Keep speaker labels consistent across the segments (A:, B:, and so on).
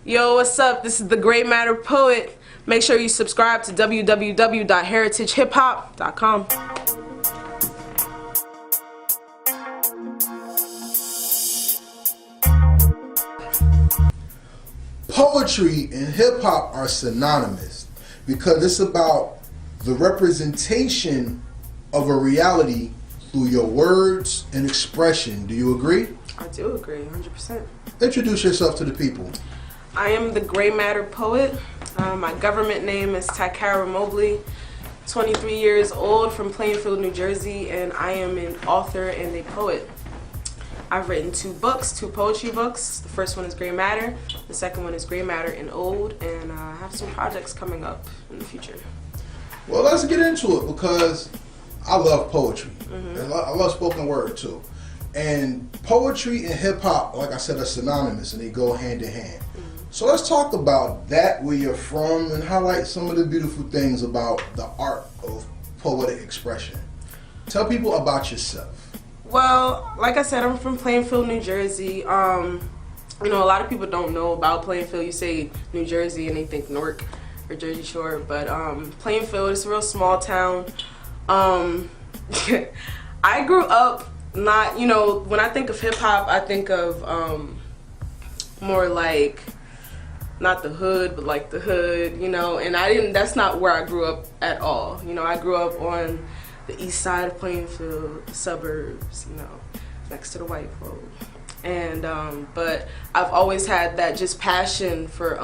A: Yo, what's up? This is the Gray Matter Poet. Make sure you subscribe to www.heritagehiphop.com.
B: Poetry and hip-hop are synonymous because it's about the representation of a reality through your words and expression. Do you agree?
A: I do agree, 100%.
B: Introduce yourself to the people.
A: I am the Gray Matter Poet. My government name is Takara Mobley, 23 years old, from Plainfield, New Jersey, and I am an author and a poet. I've written two poetry books. The first one is Gray Matter. The second one is Gray Matter and Old, and I have some projects coming up in the future.
B: Well, let's get into it because I love poetry. And I love spoken word too. And poetry and hip hop, like I said, are synonymous and they go hand in hand. So let's talk about that, where you're from, and highlight some of the beautiful things about the art of poetic expression. Tell people about yourself.
A: Well, like I said, I'm from Plainfield, New Jersey. You know, a lot of people don't know about Plainfield. You say New Jersey and they think Newark or Jersey Shore, but Plainfield is a real small town. I grew up not, you know, when I think of hip hop, I think of more like, not the hood, but like the hood, you know, and that's not where I grew up at all. You know, I grew up on the east side of Plainfield, the suburbs, you know, next to the white folk. And, but I've always had that just passion for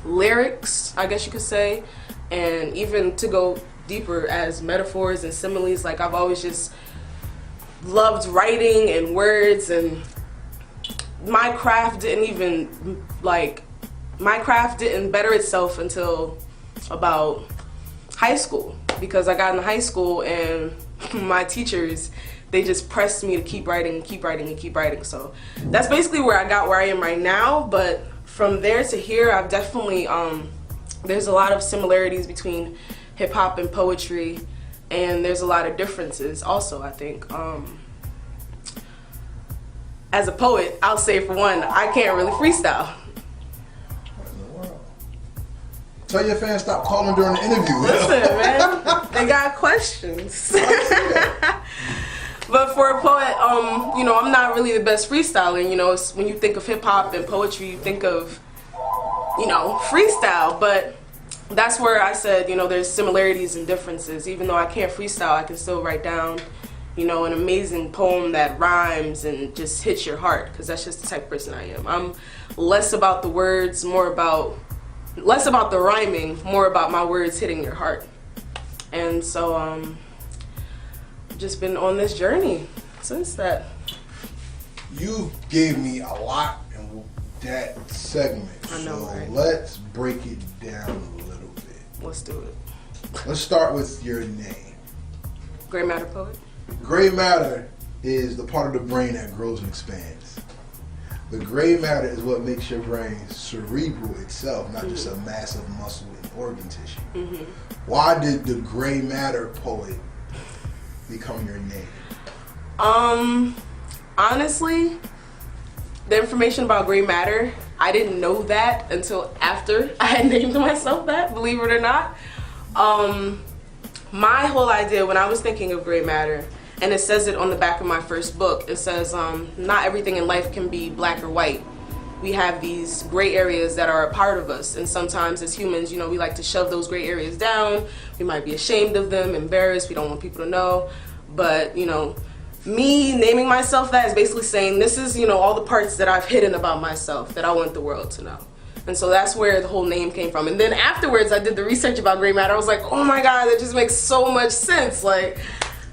A: lyrics, I guess you could say, and even to go deeper as metaphors and similes. Like, I've always just loved writing and words, and my craft didn't better itself until about high school, because I got into high school and my teachers, they just pressed me to keep writing and keep writing and keep writing. So that's basically where I got where I am right now. But from there to here, I've definitely, there's a lot of similarities between hip hop and poetry, and there's a lot of differences also, I think. As a poet, I'll say for one, I can't really freestyle.
B: Tell your fans stop calling during the interview.
A: Listen, man, they got questions. But for a poet, you know, I'm not really the best freestyler. You know, when you think of hip hop and poetry, you think of, you know, freestyle. But that's where I said, you know, there's similarities and differences. Even though I can't freestyle, I can still write down, you know, an amazing poem that rhymes and just hits your heart, because that's just the type of person I am. I'm less about the words, less about the rhyming, more about my words hitting your heart. And so I've just been on this journey since that.
B: You gave me a lot in that segment.
A: I know,
B: so
A: right?
B: Let's break it down a little bit.
A: Let's do it.
B: Let's start with your name.
A: Gray Matter Poet.
B: Gray matter is the part of the brain that grows and expands. The gray matter is what makes your brain cerebral itself, not just a massive muscle and organ tissue. Why did the Gray Matter Poet become your name?
A: Honestly, the information about gray matter, I didn't know that until after I had named myself that, believe it or not. My whole idea when I was thinking of gray matter, and it says it on the back of my first book, it says not everything in life can be black or white. We have these gray areas that are a part of us, and sometimes as humans, you know, we like to shove those gray areas down. We might be ashamed of them, embarrassed, we don't want people to know. But, you know, me naming myself that is basically saying this is, you know, all the parts that I've hidden about myself that I want the world to know. And so that's where the whole name came from. And then afterwards, I did the research about gray matter. I was like, oh my God, that just makes so much sense. Like,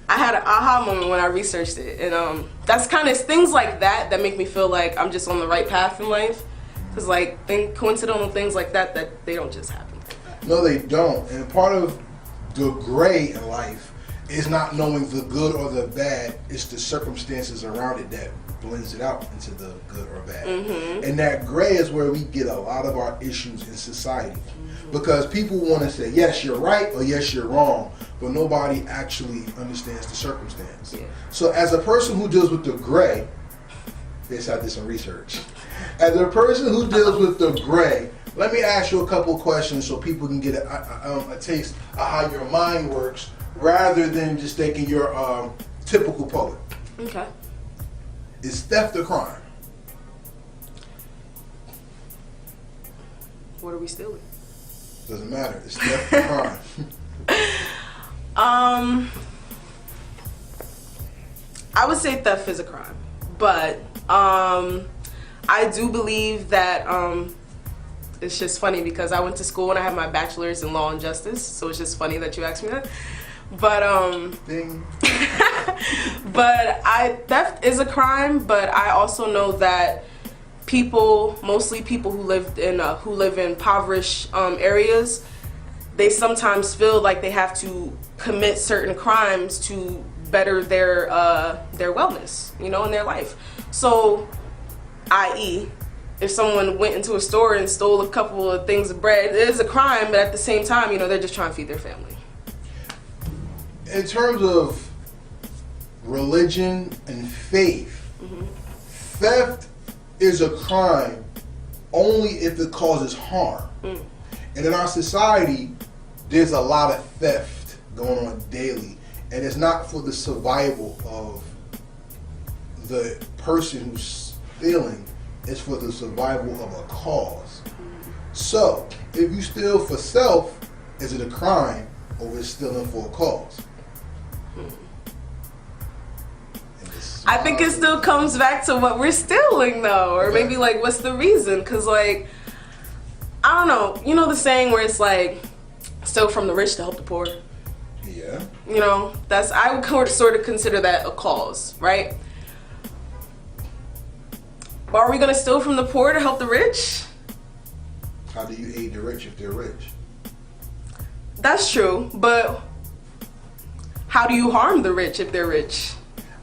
A: I had an aha moment when I researched it. And that's kind of things like that that make me feel like I'm just on the right path in life. Because, like, coincidental things like that they don't just happen.
B: No, they don't. And part of the gray in life is not knowing the good or the bad. It's the circumstances around it that blends it out into the good or bad. And that gray is where we get a lot of our issues in society. Because people want to say, yes, you're right, or yes, you're wrong, but nobody actually understands the circumstance. So as a person who deals with the gray, yes, I did some research. As a person who deals with the gray, let me ask you a couple questions so people can get a taste of how your mind works, rather than just thinking you're a typical poet.
A: Okay.
B: Is theft a crime?
A: What are we stealing?
B: Doesn't matter. Is theft a crime?
A: I would say theft is a crime, but I do believe that it's just funny because I went to school and I have my bachelor's in law and justice, so it's just funny that you asked me that. But
B: Ding.
A: but theft is a crime, but I also know that people, mostly people who live in impoverished areas, they sometimes feel like they have to commit certain crimes to better their wellness, you know, in their life. So, i.e., if someone went into a store and stole a couple of things of bread, it is a crime, but at the same time, you know, they're just trying to feed their family.
B: In terms of religion and faith, theft is a crime only if it causes harm. And in our society, there's a lot of theft going on daily, and it's not for the survival of the person who's stealing, it's for the survival of a cause. So, if you steal for self, is it a crime, or is stealing for a cause?
A: I think it still comes back to what we're stealing, though, or maybe like what's the reason? Because like, I don't know. You know the saying where it's like, steal from the rich to help the poor.
B: Yeah.
A: You know, I would sort of consider that a cause, right? But are we gonna steal from the poor to help the rich?
B: How do you aid the rich if they're rich?
A: That's true, but how do you harm the rich if they're rich?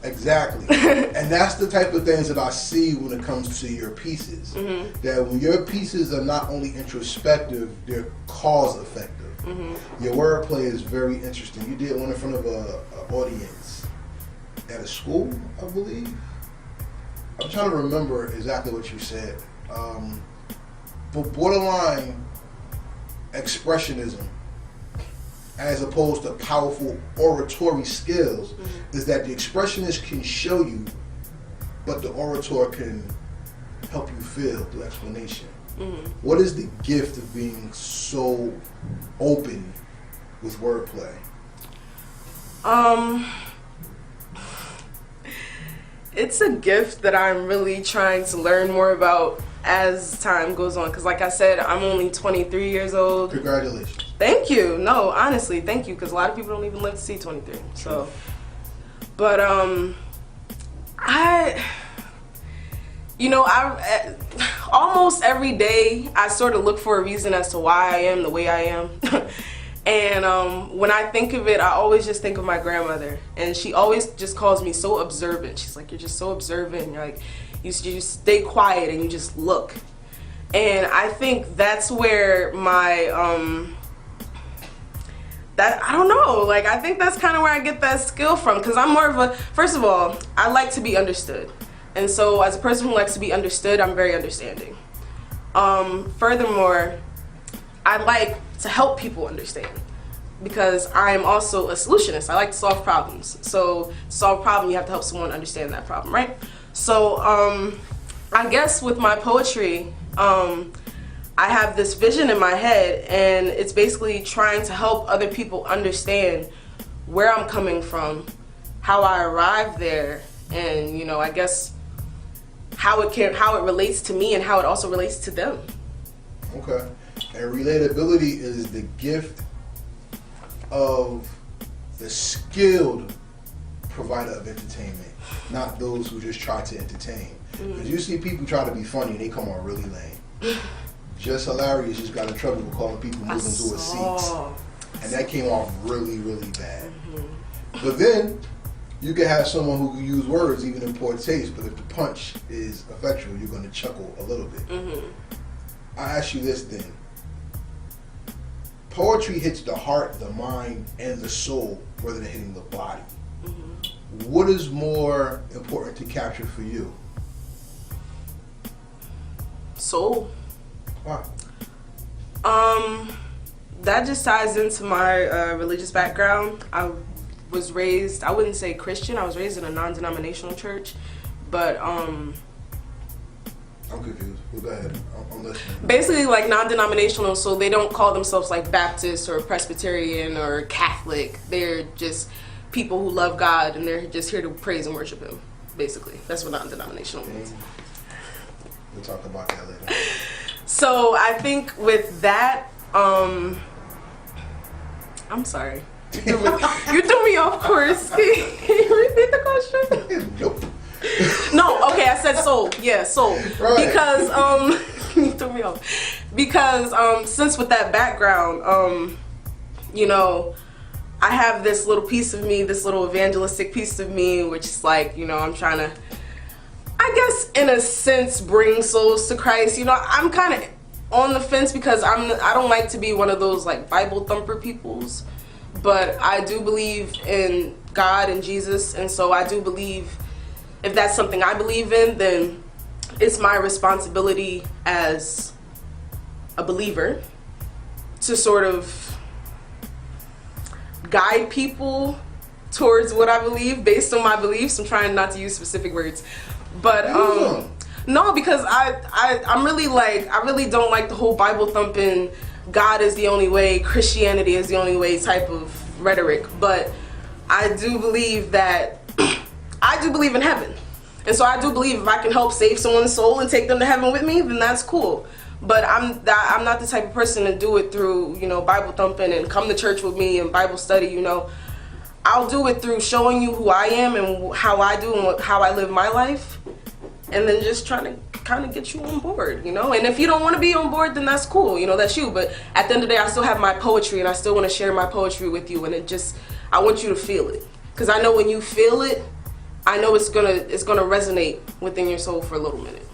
B: Exactly. And that's the type of things that I see when it comes to your pieces. That when your pieces are not only introspective, they're cause effective. Your wordplay is very interesting. You did one in front of an audience at a school, I believe. I'm trying to remember exactly what you said. But borderline expressionism, as opposed to powerful oratory skills, is that the expressionist can show you, but the orator can help you feel through explanation. What is the gift of being so open with wordplay?
A: It's a gift that I'm really trying to learn more about as time goes on. Because like I said, I'm only 23 years old.
B: Congratulations.
A: Thank you. No, honestly, thank you. Because a lot of people don't even live to see 23. So, but I almost every day I sort of look for a reason as to why I am the way I am. And when I think of it, I always just think of my grandmother, and she always just calls me so observant. She's like, you're just so observant. You're like, you just stay quiet and you just look. And I think that's where my I don't know, like I think that's kind of where I get that skill from, because I'm more of first of all, I like to be understood. And so as a person who likes to be understood, I'm very understanding. Furthermore, I like to help people understand, because I'm also a solutionist. I like to solve problems. So to solve a problem, you have to help someone understand that problem, right? So I guess with my poetry, I have this vision in my head, and it's basically trying to help other people understand where I'm coming from, how I arrived there, and you know, I guess how it relates to me and how it also relates to them.
B: Okay. And relatability is the gift of the skilled provider of entertainment, not those who just try to entertain. Because you see people try to be funny and they come on really lame. Just Hilarious just got in trouble with calling people moving to a seat. And that came off really, really bad. But then you can have someone who can use words even in poor taste, but if the punch is effectual, you're going to chuckle a little bit. I ask you this then. Poetry hits the heart, the mind, and the soul rather than hitting the body. What is more important to capture for you?
A: Soul.
B: Why?
A: That just ties into my religious background. I was raised, I wouldn't say Christian, I was raised in a non-denominational church, but
B: I'm confused. Well, go ahead. I'm listening.
A: basically like non-denominational, so they don't call themselves like Baptist or Presbyterian or Catholic. They're just people who love God and they're just here to praise and worship Him. Basically, that's what non-denominational means.
B: We'll talk about that later.
A: So I think with that, I'm sorry. You threw me off course. Can you repeat the question?
B: Nope.
A: No, okay, I said soul. Yeah, soul.
B: Right.
A: Because you threw me off. Because since with that background, you know, I have this little piece of me, this little evangelistic piece of me, which is like, you know, I'm trying to, I guess in a sense, bring souls to Christ. You know, I'm kind of on the fence because I don't like to be one of those like Bible thumper peoples, but I do believe in God and Jesus, and so I do believe if that's something I believe in, then it's my responsibility as a believer to sort of guide people towards what I believe based on my beliefs. I'm trying not to use specific words, but no, because I'm really like, I really don't like the whole Bible thumping, God is the only way, Christianity is the only way type of rhetoric. But I do believe that I do believe in heaven. And so I do believe if I can help save someone's soul and take them to heaven with me, then that's cool. But I'm not the type of person to do it through, you know, Bible thumping and come to church with me and Bible study, you know. I'll do it through showing you who I am and how I do and how I live my life. And then just trying to kind of get you on board, you know. And if you don't want to be on board, then that's cool, you know, that's you. But at the end of the day, I still have my poetry and I still want to share my poetry with you. And I want you to feel it. Because I know when you feel it, I know it's gonna resonate within your soul for a little minute.